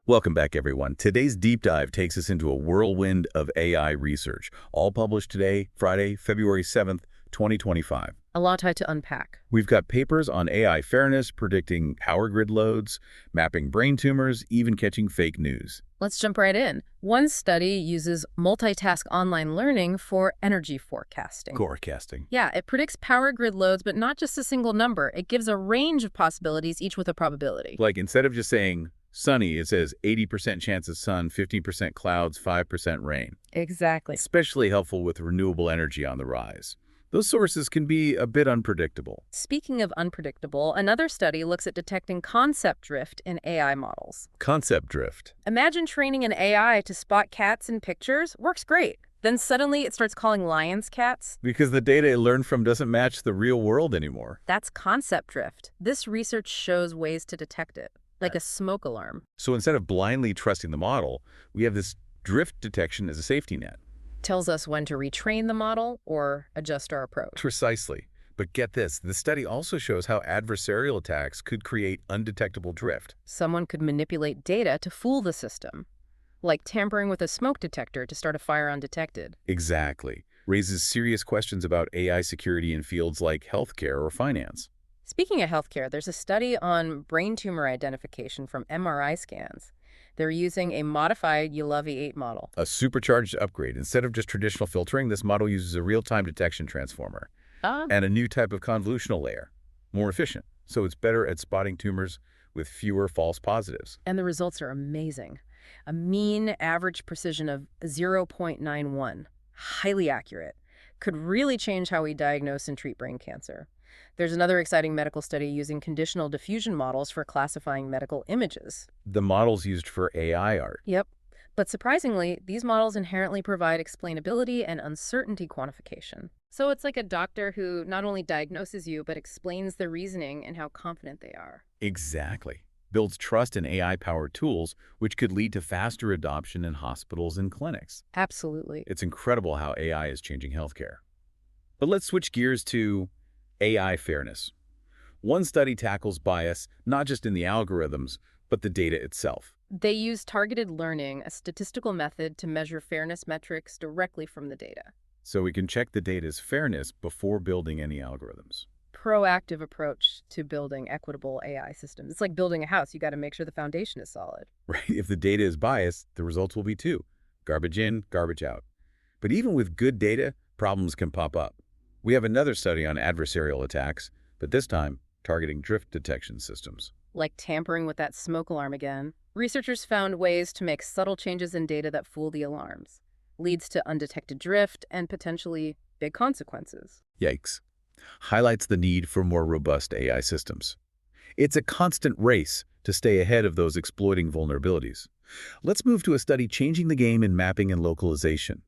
Welcome back, everyone. Today's deep dive takes us into a whirlwind of AI research, all published today, Friday, February 7th, 2025. A lot to unpack. We've got papers on AI fairness, predicting power grid loads, mapping brain tumors, even catching fake news. Let's jump right in. One study uses multitask online learning for energy forecasting. Forecasting. Yeah, it predicts power grid loads, but not just a single number. It gives a range of possibilities, each with a probability. Like instead of just saying sunny, it says 80% chance of sun, 15% clouds, 5% rain. Exactly. Especially helpful with renewable energy on the rise. Those sources can be a bit unpredictable. Speaking of unpredictable, another study looks at detecting concept drift in AI models. Concept drift. Imagine training an AI to spot cats in pictures. Works great. Then suddenly it starts calling lions cats. Because the data it learned from doesn't match the real world anymore. That's concept drift. This research shows ways to detect it, like a smoke alarm. So instead of blindly trusting the model, we have this drift detection as a safety net. Tells us when to retrain the model or adjust our approach. Precisely. But get this, the study also shows how adversarial attacks could create undetectable drift. Someone could manipulate data to fool the system, like tampering with a smoke detector to start a fire undetected. Exactly. Raises serious questions about AI security in fields like healthcare or finance. Speaking of healthcare, there's a study on brain tumor identification from MRI scans. They're using a modified ULEVI-8 model. A supercharged upgrade. Instead of just traditional filtering, this model uses a real-time detection transformer and a new type of convolutional layer. More efficient, so it's better at spotting tumors with fewer false positives. And the results are amazing. A mean average precision of 0.91, highly accurate, could really change how we diagnose and treat brain cancer. There's another exciting medical study using conditional diffusion models for classifying medical images. The models used for AI art. Yep. But surprisingly, these models inherently provide explainability and uncertainty quantification. So it's like a doctor who not only diagnoses you, but explains the reasoning and how confident they are. Exactly. Builds trust in AI-powered tools, which could lead to faster adoption in hospitals and clinics. Absolutely. It's incredible how AI is changing healthcare. But let's switch gears to AI fairness. One study tackles bias, not just in the algorithms, but the data itself. They use targeted learning, a statistical method to measure fairness metrics directly from the data. So we can check the data's fairness before building any algorithms. Proactive approach to building equitable AI systems. It's like building a house. You got to make sure the foundation is solid. Right? If the data is biased, the results will be too. Garbage in, garbage out. But even with good data, problems can pop up. We have another study on adversarial attacks, but this time targeting drift detection systems. Like tampering with that smoke alarm again. Researchers found ways to make subtle changes in data that fool the alarms. Leads to undetected drift and potentially big consequences. Yikes. Highlights the need for more robust AI systems. It's a constant race to stay ahead of those exploiting vulnerabilities. Let's move to a study changing the game in mapping and localization.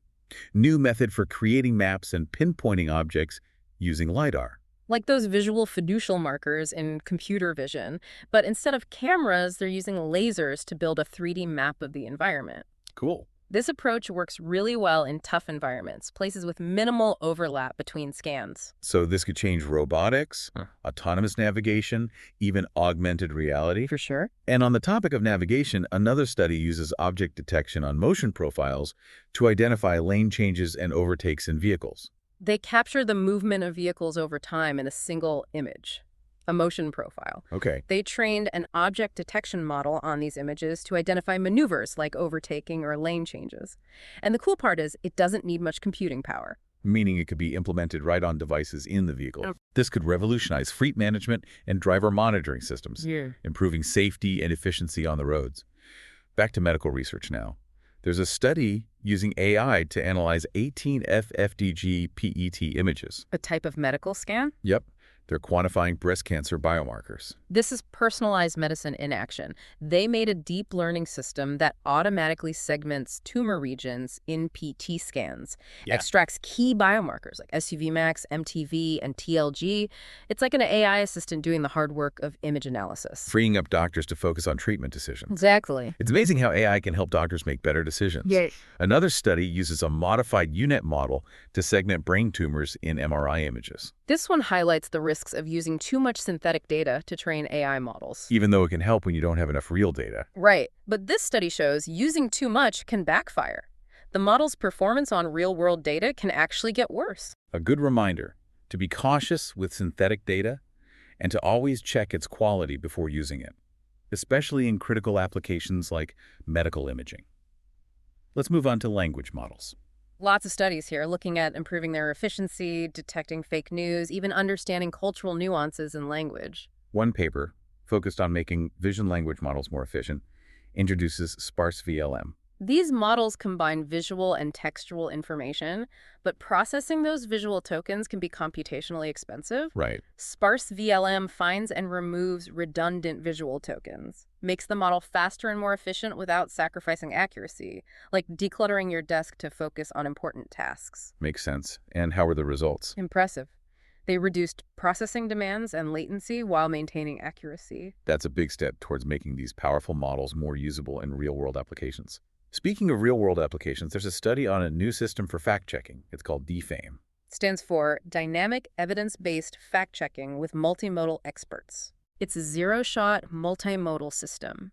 New method for creating maps and pinpointing objects using LiDAR. Like those visual fiducial markers in computer vision, but instead of cameras, they're using lasers to build a 3D map of the environment. Cool. This approach works really well in tough environments, places with minimal overlap between scans. So this could change robotics, autonomous navigation, even augmented reality. For sure. And on the topic of navigation, another study uses object detection on motion profiles to identify lane changes and overtakes in vehicles. They capture the movement of vehicles over time in a single image, a motion profile. Okay. They trained an object detection model on these images to identify maneuvers like overtaking or lane changes. And the cool part is it doesn't need much computing power. Meaning it could be implemented right on devices in the vehicle. This could revolutionize fleet management and driver monitoring systems, improving safety and efficiency on the roads. Back to medical research now. There's a study using AI to analyze 18 FFDG PET images. A type of medical scan? Yep. They're quantifying breast cancer biomarkers. This is personalized medicine in action. They made a deep learning system that automatically segments tumor regions in PT scans, extracts key biomarkers like SUVmax, MTV, and TLG. It's like an AI assistant doing the hard work of image analysis. Freeing up doctors to focus on treatment decisions. Exactly. It's amazing how AI can help doctors make better decisions. Another study uses a modified UNet model to segment brain tumors in MRI images. This one highlights the risks of using too much synthetic data to train AI models. Even though it can help when you don't have enough real data. Right, but this study shows using too much can backfire. The model's performance on real-world data can actually get worse. A good reminder to be cautious with synthetic data and to always check its quality before using it, especially in critical applications like medical imaging. Let's move on to language models. Lots of studies here looking at improving their efficiency, detecting fake news, even understanding cultural nuances in language. One paper, focused on making vision language models more efficient, introduces sparse VLM. These models combine visual and textual information, but processing those visual tokens can be computationally expensive. Right. Sparse VLM finds and removes redundant visual tokens, makes the model faster and more efficient without sacrificing accuracy, like decluttering your desk to focus on important tasks. Makes sense. And how were the results? Impressive. They reduced processing demands and latency while maintaining accuracy. That's a big step towards making these powerful models more usable in real-world applications. Speaking of real-world applications, there's a study on a new system for fact-checking. It's called DFAME. Stands for Dynamic Evidence-Based Fact-Checking with Multimodal Experts. It's a zero-shot multimodal system.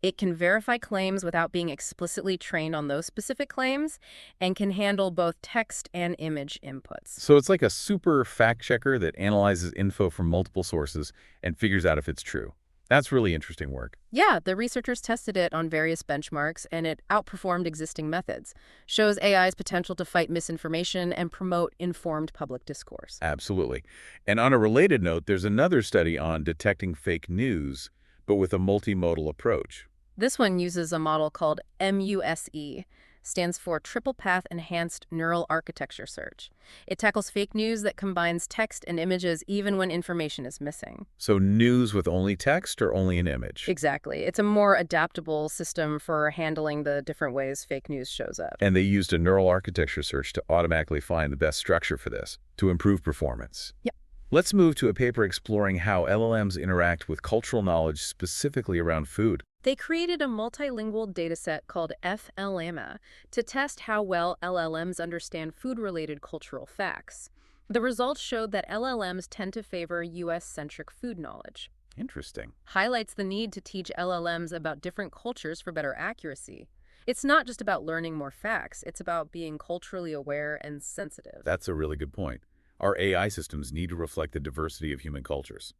It can verify claims without being explicitly trained on those specific claims and can handle both text and image inputs. So it's like a super fact-checker that analyzes info from multiple sources and figures out if it's true. That's really interesting work. Yeah, the researchers tested it on various benchmarks, and it outperformed existing methods. Shows AI's potential to fight misinformation and promote informed public discourse. Absolutely. And on a related note, there's another study on detecting fake news, but with a multimodal approach. This one uses a model called MUSE, stands for Triple Path Enhanced Neural Architecture Search. It tackles fake news that combines text and images even when information is missing. So news with only text or only an image? Exactly. It's a more adaptable system for handling the different ways fake news shows up. And they used a neural architecture search to automatically find the best structure for this, to improve performance. Yep. Let's move to a paper exploring how LLMs interact with cultural knowledge specifically around food. They created a multilingual dataset called FLAMA to test how well LLMs understand food-related cultural facts. The results showed that LLMs tend to favor U.S.-centric food knowledge. Interesting. Highlights the need to teach LLMs about different cultures for better accuracy. It's not just about learning more facts, it's about being culturally aware and sensitive. That's a really good point. Our AI systems need to reflect the diversity of human cultures.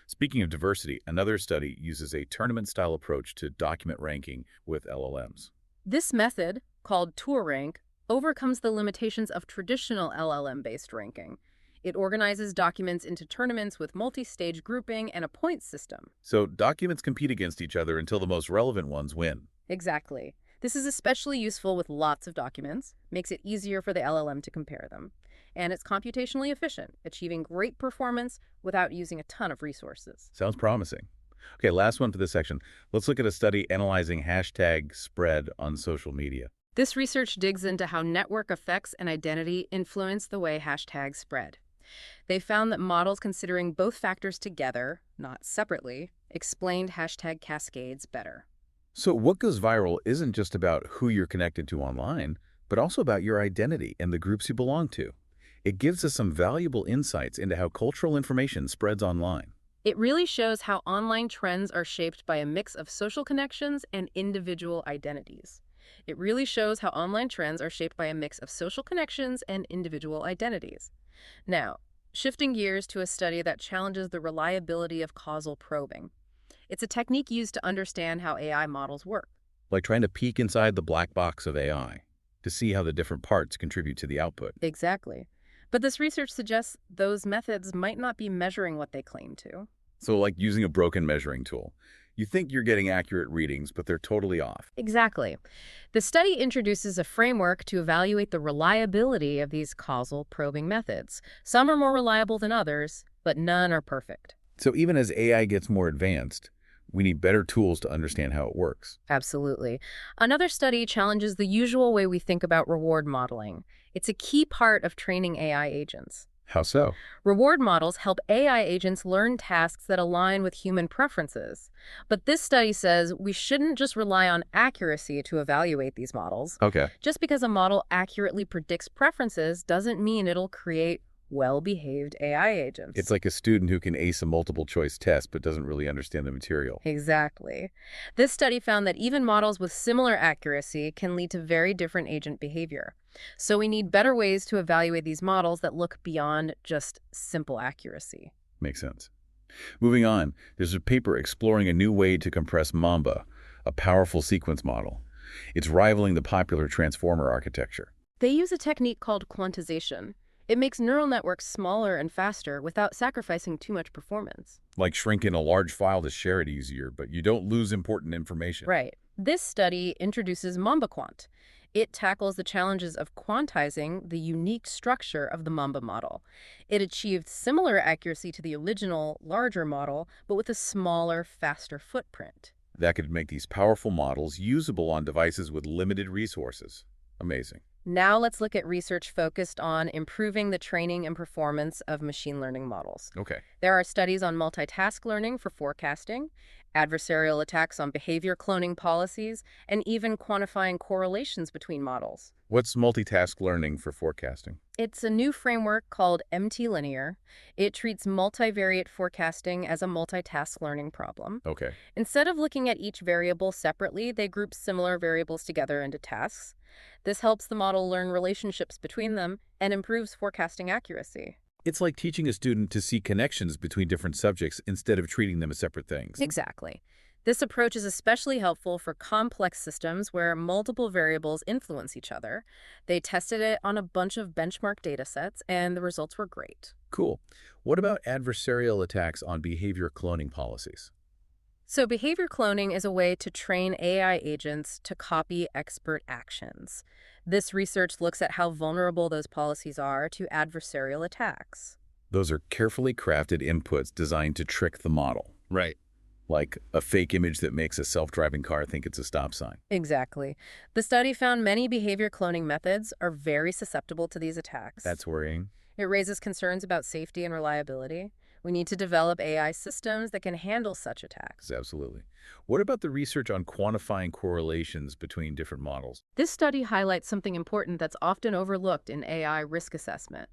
Speaking of diversity, another study uses a tournament-style approach to document ranking with LLMs. This method, called TourRank, overcomes the limitations of traditional LLM-based ranking. It organizes documents into tournaments with multi-stage grouping and a points system. So documents compete against each other until the most relevant ones win. Exactly. This is especially useful with lots of documents, makes it easier for the LLM to compare them. And it's computationally efficient, achieving great performance without using a ton of resources. Sounds promising. Okay, last one for this section. Let's look at a study analyzing hashtag spread on social media. This research digs into how network effects and identity influence the way hashtags spread. They found that models considering both factors together, not separately, explained hashtag cascades better. So what goes viral isn't just about who you're connected to online, but also about your identity and the groups you belong to. It gives us some valuable insights into how cultural information spreads online. It really shows how online trends are shaped by a mix of social connections and individual identities. It really shows how online trends are shaped by a mix of social connections and individual identities. Now, shifting gears to a study that challenges the reliability of causal probing. It's a technique used to understand how AI models work. Like trying to peek inside the black box of AI to see how the different parts contribute to the output. Exactly. But this research suggests those methods might not be measuring what they claim to. So like using a broken measuring tool. You think you're getting accurate readings, but they're totally off. Exactly. The study introduces a framework to evaluate the reliability of these causal probing methods. Some are more reliable than others, but none are perfect. So even as AI gets more advanced, we need better tools to understand how it works. Absolutely. Another study challenges the usual way we think about reward modeling. It's a key part of training AI agents. How so? Reward models help AI agents learn tasks that align with human preferences. But this study says we shouldn't just rely on accuracy to evaluate these models. Okay. Just because a model accurately predicts preferences doesn't mean it'll create well-behaved AI agents. It's like a student who can ace a multiple-choice test but doesn't really understand the material. Exactly. This study found that even models with similar accuracy can lead to very different agent behavior. So we need better ways to evaluate these models that look beyond just simple accuracy. Makes sense. Moving on, there's a paper exploring a new way to compress Mamba, a powerful sequence model. It's rivaling the popular transformer architecture. They use a technique called quantization. It makes neural networks smaller and faster without sacrificing too much performance. Like shrinking a large file to share it easier, but you don't lose important information. Right. This study introduces MambaQuant. It tackles the challenges of quantizing the unique structure of the Mamba model. It achieved similar accuracy to the original, larger model, but with a smaller, faster footprint. That could make these powerful models usable on devices with limited resources. Amazing. Now let's look at research focused on improving the training and performance of machine learning models. Okay. There are studies on multitask learning for forecasting, adversarial attacks on behavior cloning policies, and even quantifying correlations between models. What's multitask learning for forecasting? It's a new framework called MT-linear. It treats multivariate forecasting as a multitask learning problem. Okay. Instead of looking at each variable separately, they group similar variables together into tasks. This helps the model learn relationships between them and improves forecasting accuracy. It's like teaching a student to see connections between different subjects instead of treating them as separate things. Exactly. This approach is especially helpful for complex systems where multiple variables influence each other. They tested it on a bunch of benchmark datasets, and the results were great. Cool. What about adversarial attacks on behavior cloning policies? So behavior cloning is a way to train AI agents to copy expert actions. This research looks at how vulnerable those policies are to adversarial attacks. Those are carefully crafted inputs designed to trick the model. Right. Like a fake image that makes a self-driving car think it's a stop sign. Exactly. The study found many behavior cloning methods are very susceptible to these attacks. That's worrying. It raises concerns about safety and reliability. We need to develop AI systems that can handle such attacks. Absolutely. What about the research on quantifying correlations between different models? This study highlights something important that's often overlooked in AI risk assessment.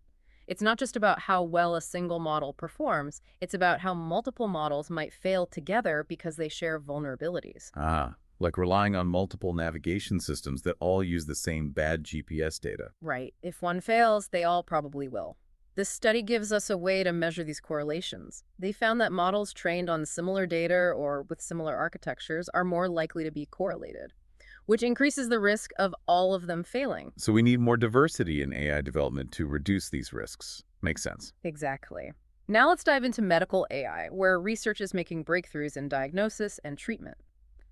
It's not just about how well a single model performs, it's about how multiple models might fail together because they share vulnerabilities. Like relying on multiple navigation systems that all use the same bad GPS data. Right. If one fails, they all probably will. This study gives us a way to measure these correlations. They found that models trained on similar data or with similar architectures are more likely to be correlated, which increases the risk of all of them failing. So we need more diversity in AI development to reduce these risks. Makes sense. Exactly. Now let's dive into medical AI, where research is making breakthroughs in diagnosis and treatment.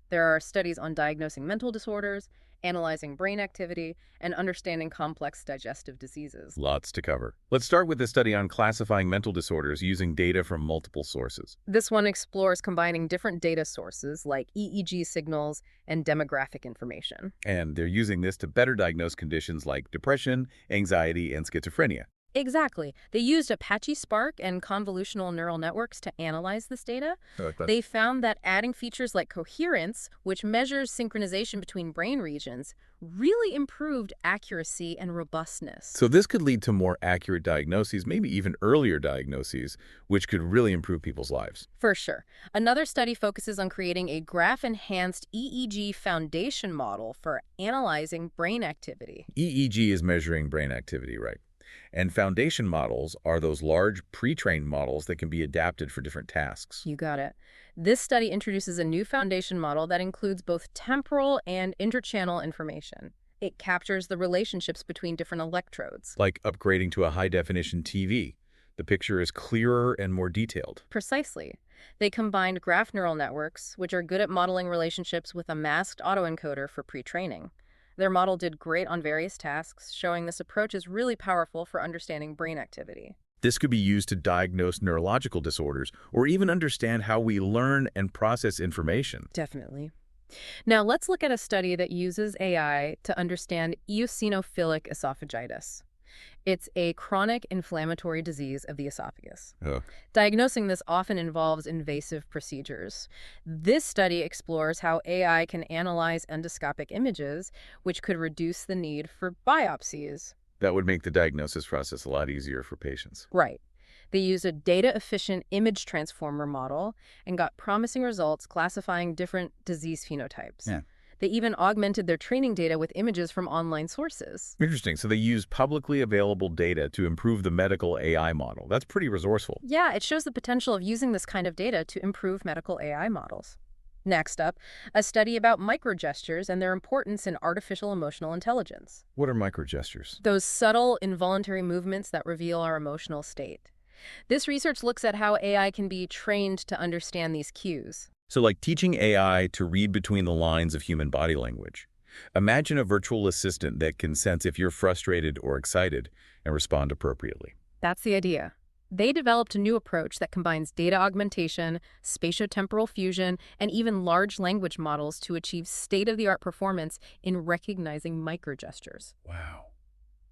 There are studies on diagnosing mental disorders, analyzing brain activity, and understanding complex digestive diseases. Lots to cover. Let's start with a study on classifying mental disorders using data from multiple sources. This one explores combining different data sources like EEG signals and demographic information. And they're using this to better diagnose conditions like depression, anxiety, and schizophrenia. Exactly. They used Apache Spark and convolutional neural networks to analyze this data. They found that adding features like coherence, which measures synchronization between brain regions, really improved accuracy and robustness. So this could lead to more accurate diagnoses, maybe even earlier diagnoses, which could really improve people's lives. For sure. Another study focuses on creating a graph-enhanced EEG foundation model for analyzing brain activity. EEG is measuring brain activity, right? And foundation models are those large pre-trained models that can be adapted for different tasks. You got it. This study introduces a new foundation model that includes both temporal and interchannel information. It captures the relationships between different electrodes. Like upgrading to a high-definition TV. The picture is clearer and more detailed. Precisely. They combined graph neural networks, which are good at modeling relationships, with a masked autoencoder for pre-training. Their model did great on various tasks, showing this approach is really powerful for understanding brain activity. This could be used to diagnose neurological disorders or even understand how we learn and process information. Definitely. Now let's look at a study that uses AI to understand eosinophilic esophagitis. It's a chronic inflammatory disease of the esophagus. Diagnosing this often involves invasive procedures. This study explores how AI can analyze endoscopic images, which could reduce the need for biopsies. That would make the diagnosis process a lot easier for patients. Right. They used a data-efficient image transformer model and got promising results classifying different disease phenotypes. Yeah. They even augmented their training data with images from online sources. Interesting. So they use publicly available data to improve the medical AI model. That's pretty resourceful. Yeah, it shows the potential of using this kind of data to improve medical AI models. Next up, a study about microgestures and their importance in artificial emotional intelligence. What are microgestures? Those subtle, involuntary movements that reveal our emotional state. This research looks at how AI can be trained to understand these cues. So like teaching AI to read between the lines of human body language. Imagine a virtual assistant that can sense if you're frustrated or excited and respond appropriately. That's the idea. They developed a new approach that combines data augmentation, spatiotemporal fusion, and even large language models to achieve state-of-the-art performance in recognizing microgestures. Wow.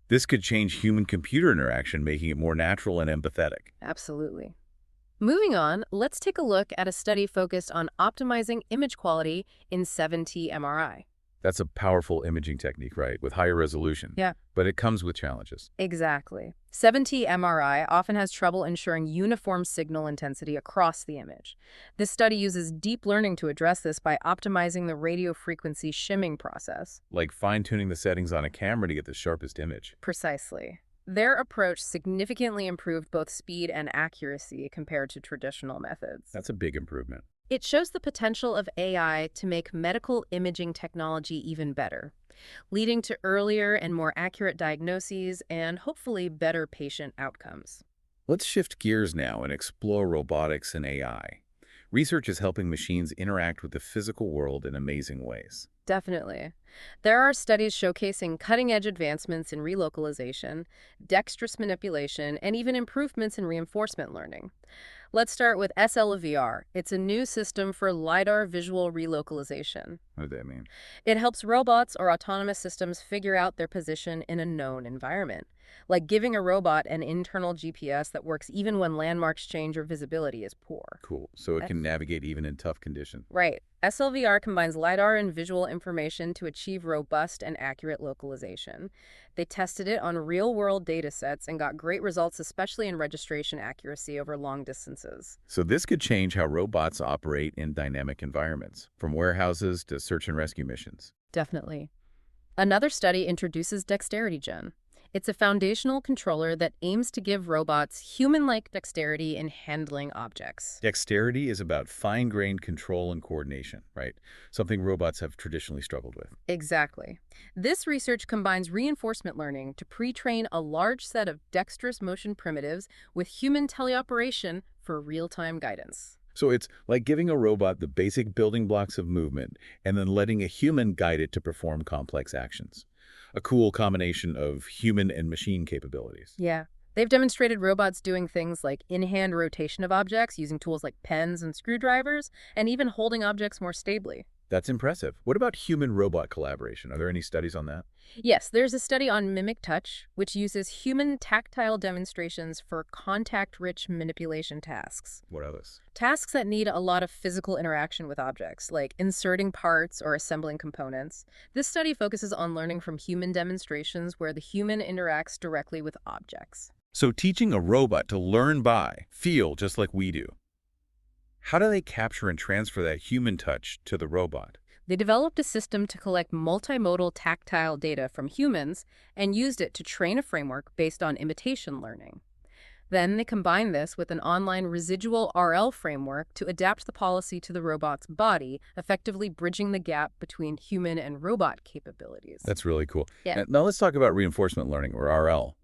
This could change human-computer interaction, making it more natural and empathetic. Absolutely. Moving on, let's take a look at a study focused on optimizing image quality in 7T MRI. That's a powerful imaging technique, right, with higher resolution. Yeah. But it comes with challenges. Exactly. 7T MRI often has trouble ensuring uniform signal intensity across the image. This study uses deep learning to address this by optimizing the radio frequency shimming process. Like fine-tuning the settings on a camera to get the sharpest image. Precisely. Their approach significantly improved both speed and accuracy compared to traditional methods. That's a big improvement. It shows the potential of AI to make medical imaging technology even better, leading to earlier and more accurate diagnoses and hopefully better patient outcomes. Let's shift gears now and explore robotics and AI. Research is helping machines interact with the physical world in amazing ways. Definitely. There are studies showcasing cutting-edge advancements in relocalization, dexterous manipulation, and even improvements in reinforcement learning. Let's start with SLVR. It's a new system for LiDAR visual relocalization. What does that mean? It helps robots or autonomous systems figure out their position in a known environment, like giving a robot an internal GPS that works even when landmarks change or visibility is poor. Cool. So it can navigate even in tough conditions. Right. SLVR combines LiDAR and visual information to achieve robust and accurate localization. They tested it on real-world data sets and got great results, especially in registration accuracy over long distances. So this could change how robots operate in dynamic environments, from warehouses to search and rescue missions. Definitely. Another study introduces Dexterity Gen. It's a foundational controller that aims to give robots human-like dexterity in handling objects. Dexterity is about fine-grained control and coordination, right? Something robots have traditionally struggled with. Exactly. This research combines reinforcement learning to pre-train a large set of dexterous motion primitives with human teleoperation for real-time guidance. So it's like giving a robot the basic building blocks of movement and then letting a human guide it to perform complex actions. A cool combination of human and machine capabilities. Yeah. They've demonstrated robots doing things like in-hand rotation of objects using tools like pens and screwdrivers, and even holding objects more stably. That's impressive. What about human-robot collaboration? Are there any studies on that? Yes, there's a study on mimic touch, which uses human tactile demonstrations for contact-rich manipulation tasks. What are those? Tasks that need a lot of physical interaction with objects, like inserting parts or assembling components. This study focuses on learning from human demonstrations where the human interacts directly with objects. So teaching a robot to learn by, feel just like we do. How do they capture and transfer that human touch to the robot? They developed a system to collect multimodal tactile data from humans and used it to train a framework based on imitation learning. Then they combined this with an online residual RL framework to adapt the policy to the robot's body, effectively bridging the gap between human and robot capabilities. That's really cool. Yeah. Now let's talk about reinforcement learning, or RL.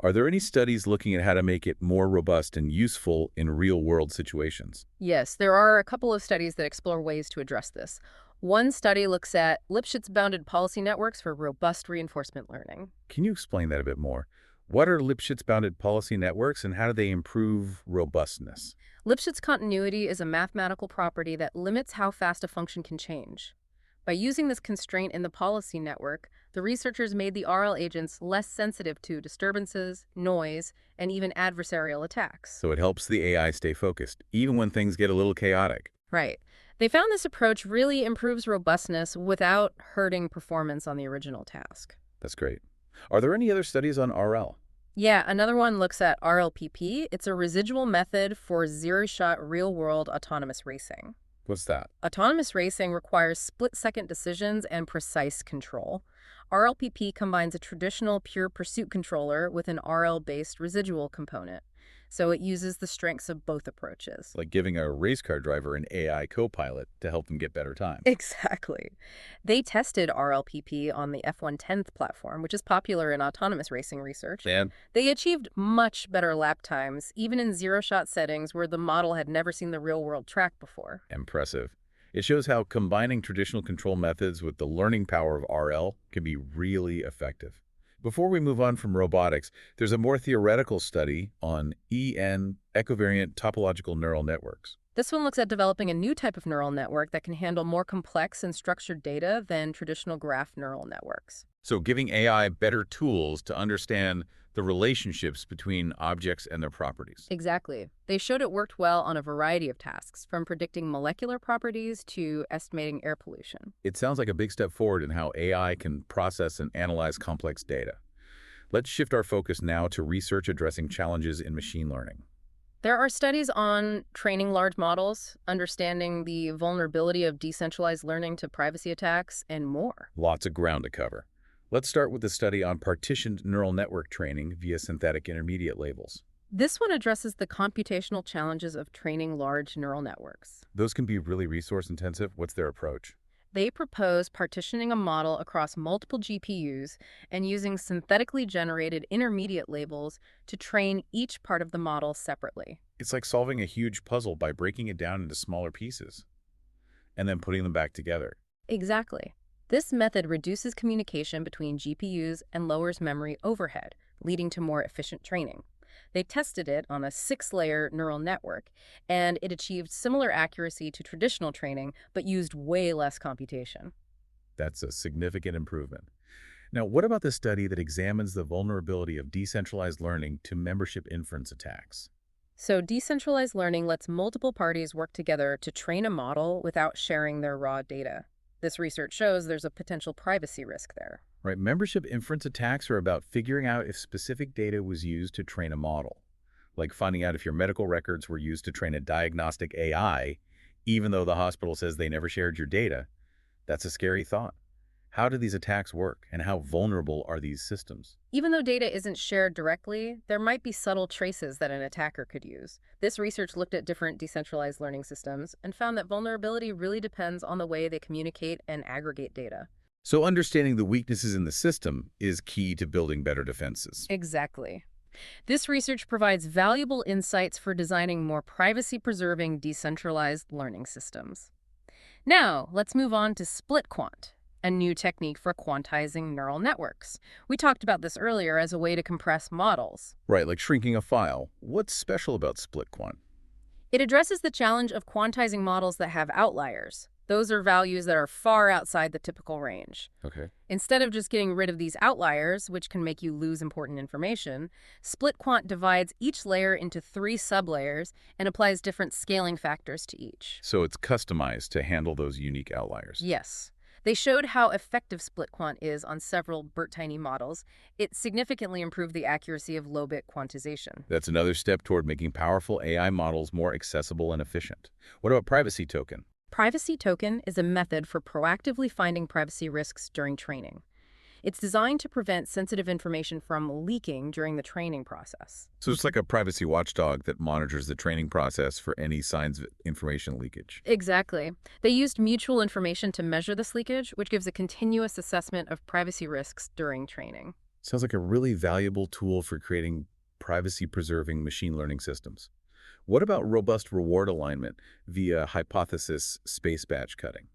Are there any studies looking at how to make it more robust and useful in real-world situations? Yes, there are a couple of studies that explore ways to address this. One study looks at Lipschitz-bounded policy networks for robust reinforcement learning. Can you explain that a bit more? What are Lipschitz-bounded policy networks and how do they improve robustness? Lipschitz continuity is a mathematical property that limits how fast a function can change. By using this constraint in the policy network, the researchers made the RL agents less sensitive to disturbances, noise, and even adversarial attacks. So it helps the AI stay focused, even when things get a little chaotic. Right. They found this approach really improves robustness without hurting performance on the original task. That's great. Are there any other studies on RL? Yeah, another one looks at RLPP. It's a residual method for zero-shot real-world autonomous racing. What's that? Autonomous racing requires split-second decisions and precise control. RLPP combines a traditional pure pursuit controller with an RL-based residual component. So it uses the strengths of both approaches. Like giving a race car driver an AI co-pilot to help them get better times. Exactly. They tested RLPP on the F-110 platform, which is popular in autonomous racing research. And They achieved much better lap times, even in zero-shot settings where the model had never seen the real-world track before. impressive. It shows how combining traditional control methods with the learning power of RL can be really effective. Before we move on from robotics, there's a more theoretical study on equivariant topological neural networks. This one looks at developing a new type of neural network that can handle more complex and structured data than traditional graph neural networks. So giving AI better tools to understand the relationships between objects and their properties. Exactly. They showed it worked well on a variety of tasks, from predicting molecular properties to estimating air pollution. It sounds like a big step forward in how AI can process and analyze complex data. Let's shift our focus now to research addressing challenges in machine learning. There are studies on training large models, understanding the vulnerability of decentralized learning to privacy attacks, and more. Lots of ground to cover. Let's start with the study on partitioned neural network training via synthetic intermediate labels. This one addresses the computational challenges of training large neural networks. Those can be really resource intensive. What's their approach? They propose partitioning a model across multiple GPUs and using synthetically generated intermediate labels to train each part of the model separately. It's like solving a huge puzzle by breaking it down into smaller pieces and then putting them back together. Exactly. This method reduces communication between GPUs and lowers memory overhead, leading to more efficient training. They tested it on a 6-layer neural network, and it achieved similar accuracy to traditional training, but used way less computation. That's a significant improvement. Now, what about the study that examines the vulnerability of decentralized learning to membership inference attacks? So decentralized learning lets multiple parties work together to train a model without sharing their raw data. This research shows there's a potential privacy risk there. Right, membership inference attacks are about figuring out if specific data was used to train a model, like finding out if your medical records were used to train a diagnostic AI, even though the hospital says they never shared your data. That's a scary thought. How do these attacks work, and how vulnerable are these systems? Even though data isn't shared directly, there might be subtle traces that an attacker could use. This research looked at different decentralized learning systems and found that vulnerability really depends on the way they communicate and aggregate data. So understanding the weaknesses in the system is key to building better defenses. Exactly. This research provides valuable insights for designing more privacy-preserving decentralized learning systems. Now, let's move on to split quant, a new technique for quantizing neural networks. We talked about this earlier as a way to compress models. Right, like shrinking a file. What's special about split quant? It addresses the challenge of quantizing models that have outliers. Those are values that are far outside the typical range. Okay. Instead of just getting rid of these outliers, which can make you lose important information, split quant divides each layer into 3 sublayers and applies different scaling factors to each. So it's customized to handle those unique outliers. Yes. They showed how effective split quant is on several BERT-tiny models. It significantly improved the accuracy of low-bit quantization. That's another step toward making powerful AI models more accessible and efficient. What about privacy token? Privacy token is a method for proactively finding privacy risks during training. It's designed to prevent sensitive information from leaking during the training process. So it's like a privacy watchdog that monitors the training process for any signs of information leakage. Exactly. They used mutual information to measure this leakage, which gives a continuous assessment of privacy risks during training. Sounds like a really valuable tool for creating privacy-preserving machine learning systems. What about robust reward alignment via hypothesis space batch cutting?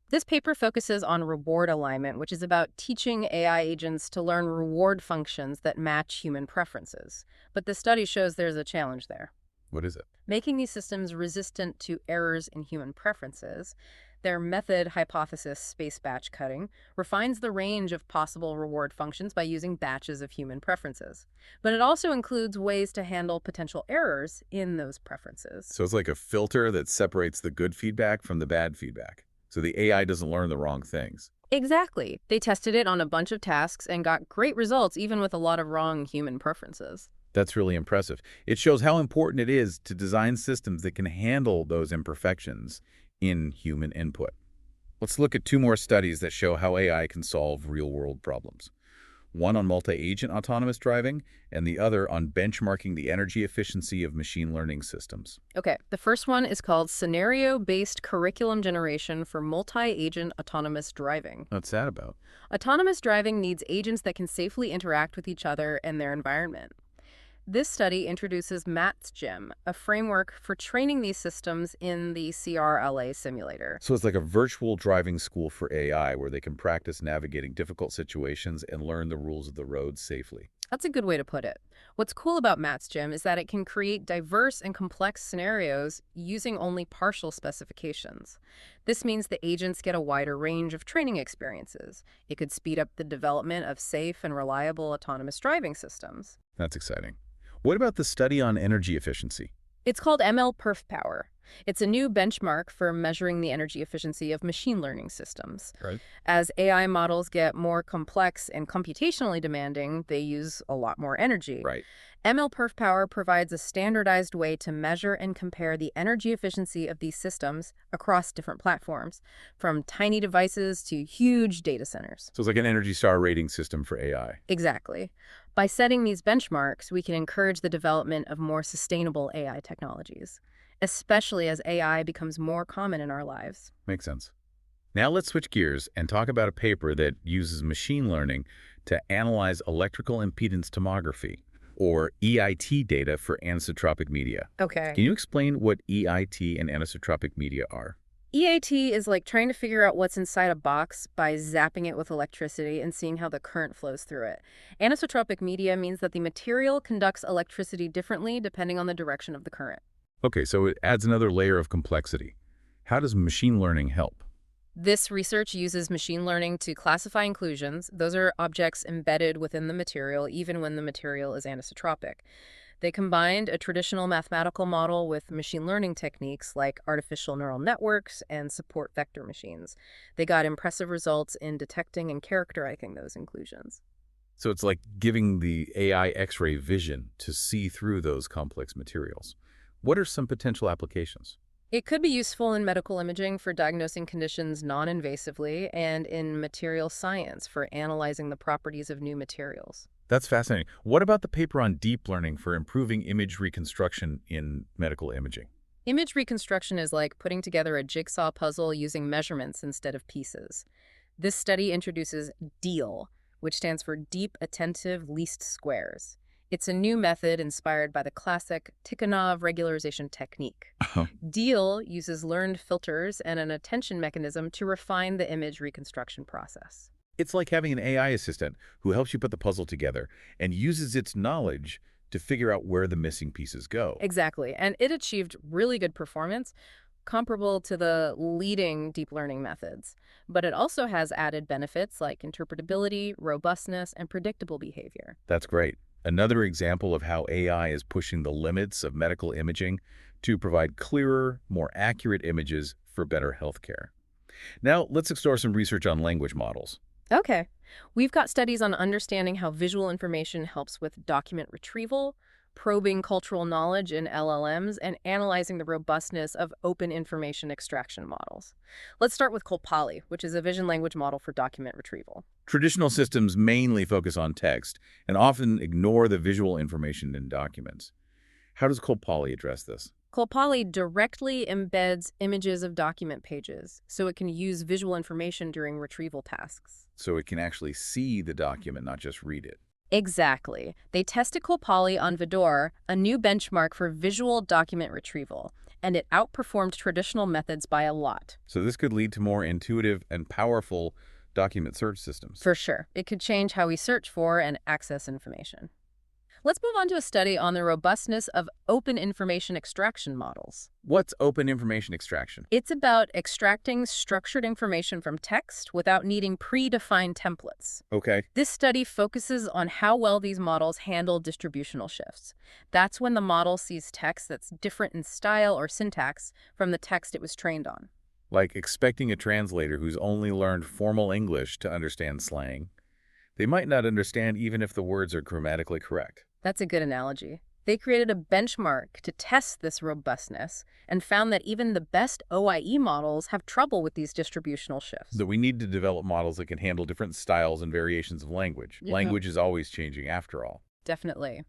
This paper focuses on reward alignment, which is about teaching AI agents to learn reward functions that match human preferences. But the study shows there's a challenge there. What is it? Making these systems resistant to errors in human preferences, their method, hypothesis space batch cutting, refines the range of possible reward functions by using batches of human preferences. But it also includes ways to handle potential errors in those preferences. So it's like a filter that separates the good feedback from the bad feedback, so the AI doesn't learn the wrong things. Exactly. They tested it on a bunch of tasks and got great results even with a lot of wrong human preferences. That's really impressive. It shows how important it is to design systems that can handle those imperfections in human input. Let's look at two more studies that show how AI can solve real-world problems. One on multi-agent autonomous driving, and the other on benchmarking the energy efficiency of machine learning systems. Okay, the first one is called Scenario-Based Curriculum Generation for Multi-Agent Autonomous Driving. What's that about? Autonomous driving needs agents that can safely interact with each other and their environment. This study introduces MathsGym, a framework for training these systems in the CRLA simulator. So it's like a virtual driving school for AI where they can practice navigating difficult situations and learn the rules of the road safely. That's a good way to put it. What's cool about MathsGym is that it can create diverse and complex scenarios using only partial specifications. This means the agents get a wider range of training experiences. It could speed up the development of safe and reliable autonomous driving systems. That's exciting. What about the study on energy efficiency? It's called ML Perf Power. It's a new benchmark for measuring the energy efficiency of machine learning systems. Right. As AI models get more complex and computationally demanding, they use a lot more energy. Right. ML Perf Power provides a standardized way to measure and compare the energy efficiency of these systems across different platforms, from tiny devices to huge data centers. So it's like an Energy Star rating system for AI. Exactly. By setting these benchmarks, we can encourage the development of more sustainable AI technologies, especially as AI becomes more common in our lives. Makes sense. Now let's switch gears and talk about a paper that uses machine learning to analyze electrical impedance tomography, or EIT data for anisotropic media. Okay. Can you explain what EIT and anisotropic media are? EIT is like trying to figure out what's inside a box by zapping it with electricity and seeing how the current flows through it. Anisotropic media means that the material conducts electricity differently depending on the direction of the current. Okay, so it adds another layer of complexity. How does machine learning help? This research uses machine learning to classify inclusions. Those are objects embedded within the material, even when the material is anisotropic. They combined a traditional mathematical model with machine learning techniques like artificial neural networks and support vector machines. They got impressive results in detecting and characterizing those inclusions. So it's like giving the AI X-ray vision to see through those complex materials. What are some potential applications? It could be useful in medical imaging for diagnosing conditions non-invasively and in material science for analyzing the properties of new materials. That's fascinating. What about the paper on deep learning for improving image reconstruction in medical imaging? Image reconstruction is like putting together a jigsaw puzzle using measurements instead of pieces. This study introduces DEAL, which stands for Deep Attentive Least Squares. It's a new method inspired by the classic Tikhonov regularization technique. DEAL uses learned filters and an attention mechanism to refine the image reconstruction process. It's like having an AI assistant who helps you put the puzzle together and uses its knowledge to figure out where the missing pieces go. Exactly. And it achieved really good performance, comparable to the leading deep learning methods. But it also has added benefits like interpretability, robustness, and predictable behavior. That's great. Another example of how AI is pushing the limits of medical imaging to provide clearer, more accurate images for better healthcare. Now, let's explore some research on language models. Okay. We've got studies on understanding how visual information helps with document retrieval, probing cultural knowledge in LLMs, and analyzing the robustness of open information extraction models. Let's start with Kolpali, which is a vision language model for document retrieval. Traditional systems mainly focus on text and often ignore the visual information in documents. How does Kolpali address this? Kolpali directly embeds images of document pages, so it can use visual information during retrieval tasks. So it can actually see the document, not just read it. Exactly. They tested Kolpali on Vidor, a new benchmark for visual document retrieval, and it outperformed traditional methods by a lot. So this could lead to more intuitive and powerful document search systems. For sure. It could change how we search for and access information. Let's move on to a study on the robustness of open information extraction models. What's open information extraction? It's about extracting structured information from text without needing predefined templates. Okay. This study focuses on how well these models handle distributional shifts. That's when the model sees text that's different in style or syntax from the text it was trained on. Like expecting a translator who's only learned formal English to understand slang. They might not understand even if the words are grammatically correct. That's a good analogy. They created a benchmark to test this robustness and found that even the best OIE models have trouble with these distributional shifts. So we need to develop models that can handle different styles and variations of language. Yeah. Language is always changing after all. Definitely.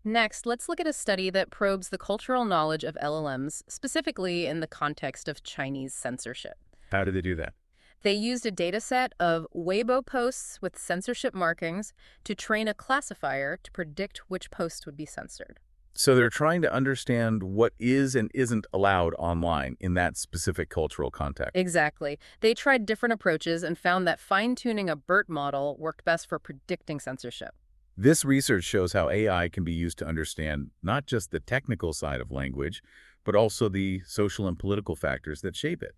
Next, let's look at a study that probes the cultural knowledge of LLMs, specifically in the context of Chinese censorship. How do they do that? They used a data set of Weibo posts with censorship markings to train a classifier to predict which posts would be censored. So they're trying to understand what is and isn't allowed online in that specific cultural context. Exactly. They tried different approaches and found that fine-tuning a BERT model worked best for predicting censorship. This research shows how AI can be used to understand not just the technical side of language, but also the social and political factors that shape it.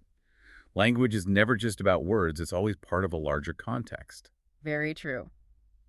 Language is never just about words, it's always part of a larger context. Very true.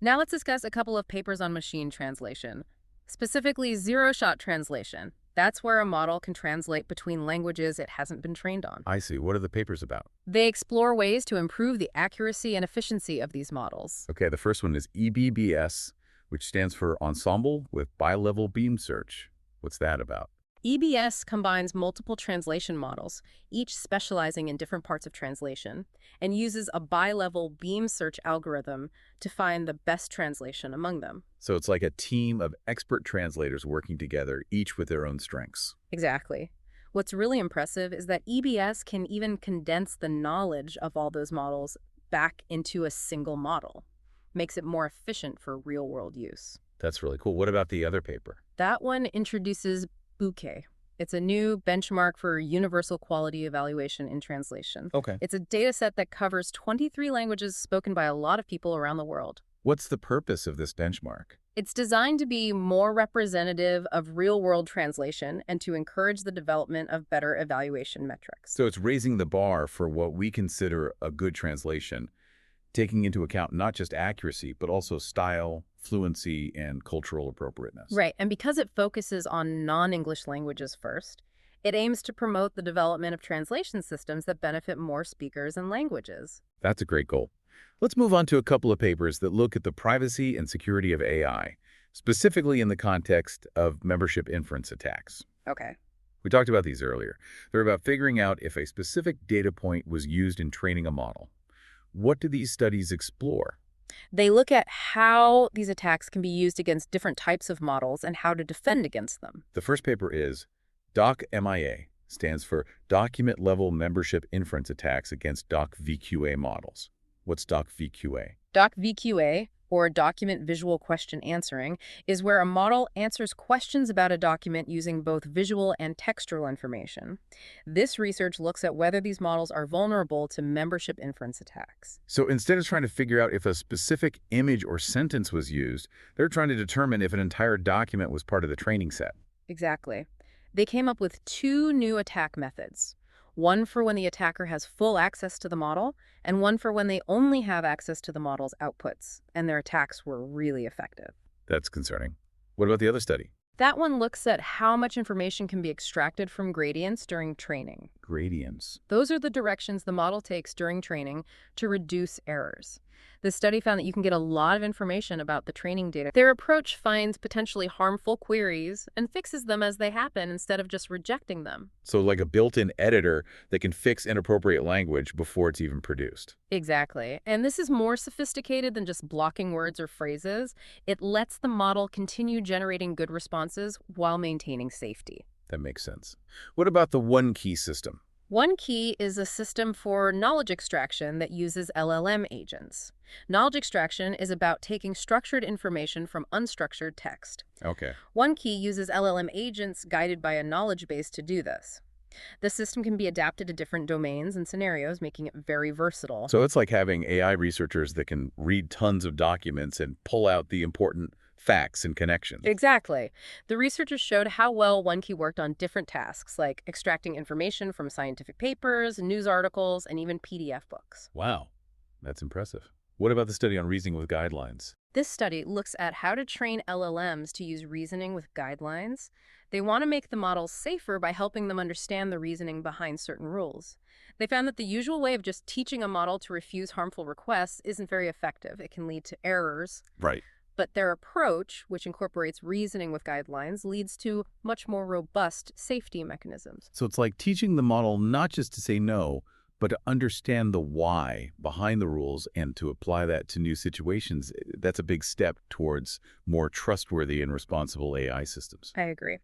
Now let's discuss a couple of papers on machine translation, specifically zero-shot translation. That's where a model can translate between languages it hasn't been trained on. I see. What are the papers about? They explore ways to improve the accuracy and efficiency of these models. Okay, the first one is EBBS, which stands for Ensemble with Bi-Level Beam Search. What's that about? EBS combines multiple translation models, each specializing in different parts of translation, and uses a bi-level beam search algorithm to find the best translation among them. So it's like a team of expert translators working together, each with their own strengths. Exactly. What's really impressive is that EBS can even condense the knowledge of all those models back into a single model. Makes it more efficient for real-world use. That's really cool. What about the other paper? That one introduces Bouquet. It's a new benchmark for universal quality evaluation in translation. Okay. It's a data set that covers 23 languages spoken by a lot of people around the world. What's the purpose of this benchmark? It's designed to be more representative of real-world translation and to encourage the development of better evaluation metrics. So it's raising the bar for what we consider a good translation, taking into account not just accuracy, but also style, fluency, and cultural appropriateness. Right, and because it focuses on non-English languages first, it aims to promote the development of translation systems that benefit more speakers and languages. That's a great goal. Let's move on to a couple of papers that look at the privacy and security of AI, specifically in the context of membership inference attacks. Okay. We talked about these earlier. They're about figuring out if a specific data point was used in training a model. What do these studies explore? They look at how these attacks can be used against different types of models and how to defend against them. The first paper is DocMIA, stands for Document Level Membership Inference Attacks Against DocVQA Models. What's DocVQA? DocVQA, or Document Visual Question Answering, is where a model answers questions about a document using both visual and textual information. This research looks at whether these models are vulnerable to membership inference attacks. So instead of trying to figure out if a specific image or sentence was used, they're trying to determine if an entire document was part of the training set. Exactly. They came up with two new attack methods. One for when the attacker has full access to the model, and one for when they only have access to the model's outputs, and their attacks were really effective. That's concerning. What about the other study? That one looks at how much information can be extracted from gradients during training. Gradients. Those are the directions the model takes during training to reduce errors. The study found that you can get a lot of information about the training data. Their approach finds potentially harmful queries and fixes them as they happen instead of just rejecting them. So like a built-in editor that can fix inappropriate language before it's even produced. Exactly. And this is more sophisticated than just blocking words or phrases. It lets the model continue generating good responses while maintaining safety. That makes sense. What about the one key system? One key is a system for knowledge extraction that uses LLM agents. Knowledge extraction is about taking structured information from unstructured text. Okay. One key uses LLM agents guided by a knowledge base to do this. The system can be adapted to different domains and scenarios, making it very versatile. So it's like having AI researchers that can read tons of documents and pull out the important facts and connections. Exactly. The researchers showed how well one key worked on different tasks, like extracting information from scientific papers, news articles, and even PDF books. Wow, that's impressive. What about the study on reasoning with guidelines? This study looks at how to train LLMs to use reasoning with guidelines. They want to make the models safer by helping them understand the reasoning behind certain rules. They found that the usual way of just teaching a model to refuse harmful requests isn't very effective. It can lead to errors. Right. But their approach, which incorporates reasoning with guidelines, leads to much more robust safety mechanisms. So it's like teaching the model not just to say no, but to understand the why behind the rules and to apply that to new situations. That's a big step towards more trustworthy and responsible AI systems. I agree.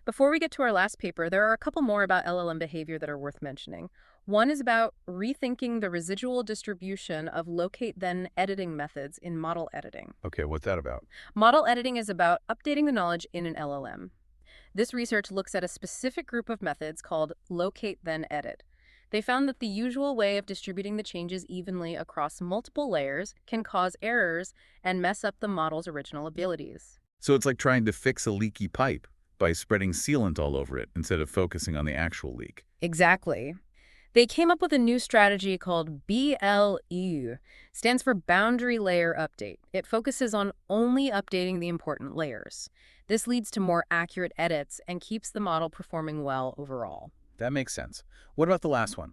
Before we get to our last paper, there are a couple more about LLM behavior that are worth mentioning. One is about rethinking the residual distribution of locate-then-editing methods in model editing. Okay, what's that about? Model editing is about updating the knowledge in an LLM. This research looks at a specific group of methods called locate-then-edit. They found that the usual way of distributing the changes evenly across multiple layers can cause errors and mess up the model's original abilities. So it's like trying to fix a leaky pipe by spreading sealant all over it instead of focusing on the actual leak. Exactly. They came up with a new strategy called BLE, stands for Boundary Layer Update. It focuses on only updating the important layers. This leads to more accurate edits and keeps the model performing well overall. That makes sense. What about the last one?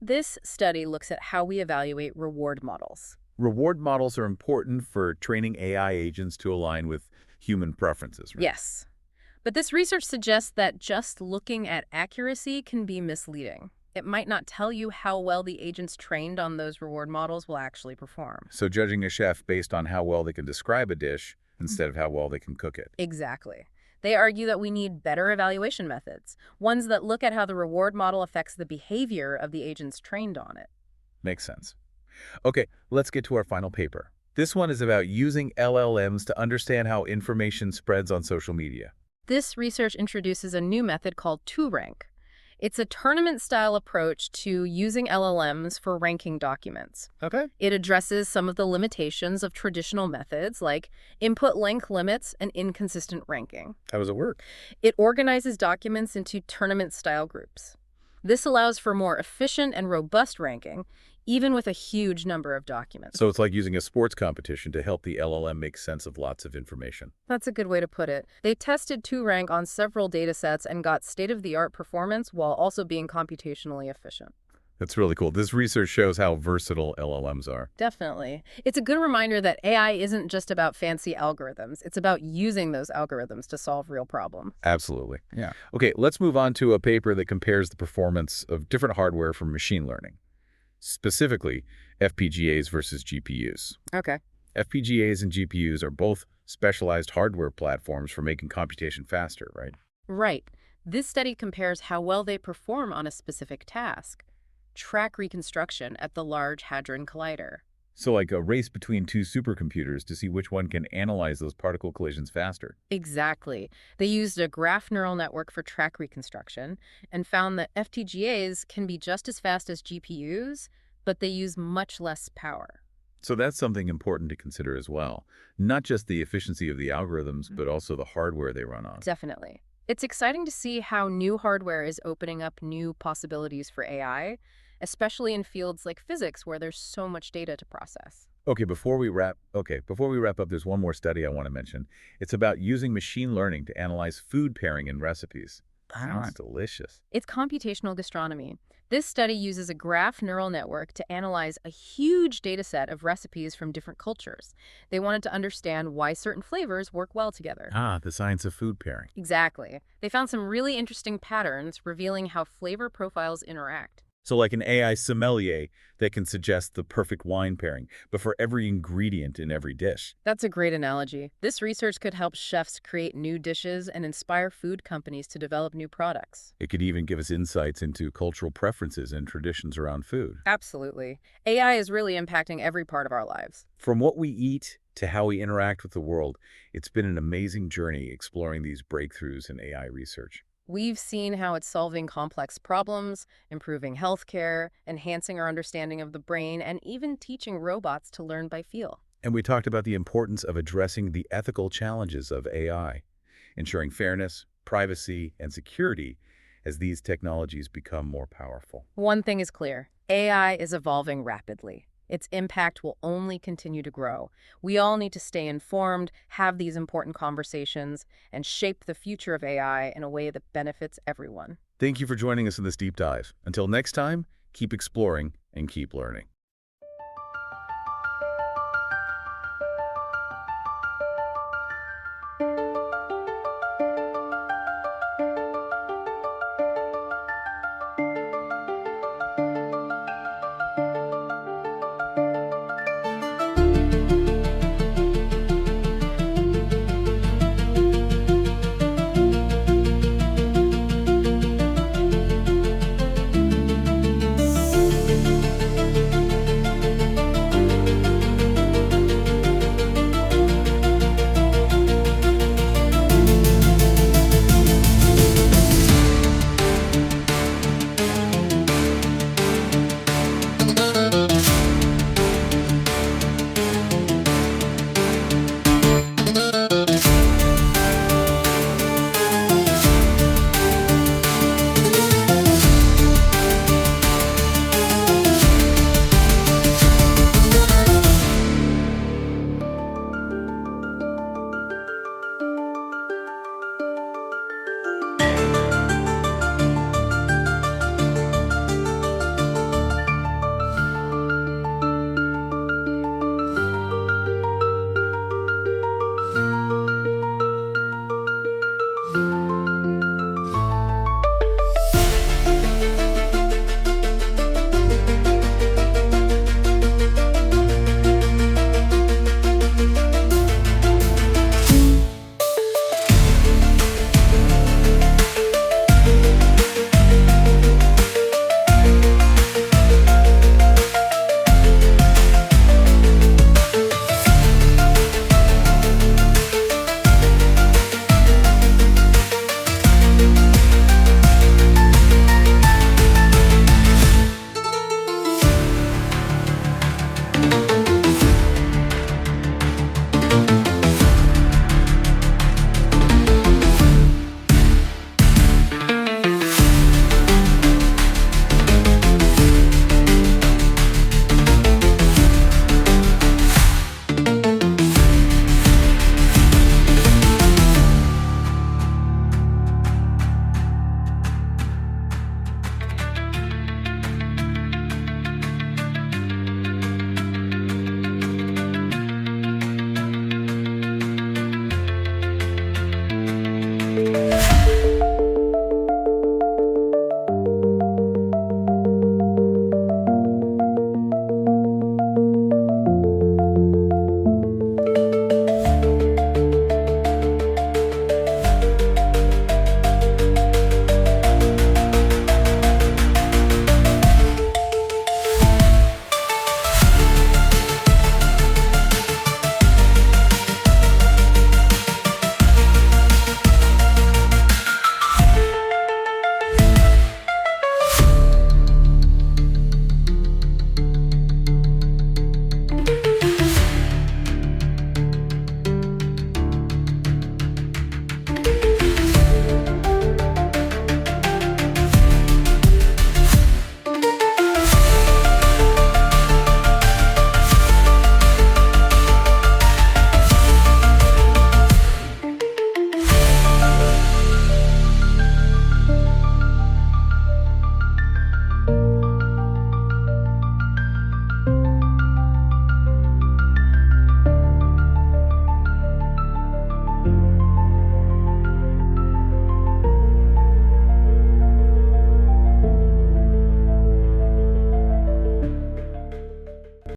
This study looks at how we evaluate reward models. Reward models are important for training AI agents to align with human preferences, right? Yes. But this research suggests that just looking at accuracy can be misleading. It might not tell you how well the agents trained on those reward models will actually perform. So judging a chef based on how well they can describe a dish instead of how well they can cook it. Exactly. They argue that we need better evaluation methods, ones that look at how the reward model affects the behavior of the agents trained on it. Makes sense. Okay, let's get to our final paper. This one is about using LLMs to understand how information spreads on social media. This research introduces a new method called 2-rank. It's a tournament-style approach to using LLMs for ranking documents. Okay. It addresses some of the limitations of traditional methods, like input length limits and inconsistent ranking. How does it work? It organizes documents into tournament-style groups. This allows for more efficient and robust ranking, even with a huge number of documents. So it's like using a sports competition to help the LLM make sense of lots of information. That's a good way to put it. They tested 2-rank on several data sets and got state-of-the-art performance while also being computationally efficient. That's really cool. This research shows how versatile LLMs are. Definitely. It's a good reminder that AI isn't just about fancy algorithms. It's about using those algorithms to solve real problems. Absolutely. Yeah. Okay, let's move on to a paper that compares the performance of different hardware for machine learning. Specifically, FPGAs versus GPUs. Okay. FPGAs and GPUs are both specialized hardware platforms for making computation faster, right? Right. This study compares how well they perform on a specific task. Track reconstruction at the Large Hadron Collider. So like a race between two supercomputers to see which one can analyze those particle collisions faster. Exactly. They used a graph neural network for track reconstruction and found that FPGAs can be just as fast as GPUs, but they use much less power. So that's something important to consider as well. Not just the efficiency of the algorithms, but also the hardware they run on. Definitely. It's exciting to see how new hardware is opening up new possibilities for AI, especially in fields like physics where there's so much data to process. Okay, before we wrap up, there's one more study I want to mention. It's about using machine learning to analyze food pairing in recipes. Sounds delicious. It's computational gastronomy. This study uses a graph neural network to analyze a huge data set of recipes from different cultures. They wanted to understand why certain flavors work well together. Ah, the science of food pairing. Exactly. They found some really interesting patterns revealing how flavor profiles interact. So like an AI sommelier that can suggest the perfect wine pairing, but for every ingredient in every dish. That's a great analogy. This research could help chefs create new dishes and inspire food companies to develop new products. It could even give us insights into cultural preferences and traditions around food. Absolutely. AI is really impacting every part of our lives. From what we eat to how we interact with the world, it's been an amazing journey exploring these breakthroughs in AI research. We've seen how it's solving complex problems, improving healthcare, enhancing our understanding of the brain, and even teaching robots to learn by feel. And we talked about the importance of addressing the ethical challenges of AI, ensuring fairness, privacy, and security as these technologies become more powerful. One thing is clear. AI is evolving rapidly. Its impact will only continue to grow. We all need to stay informed, have these important conversations, and shape the future of AI in a way that benefits everyone. Thank you for joining us in this deep dive. Until next time, keep exploring and keep learning.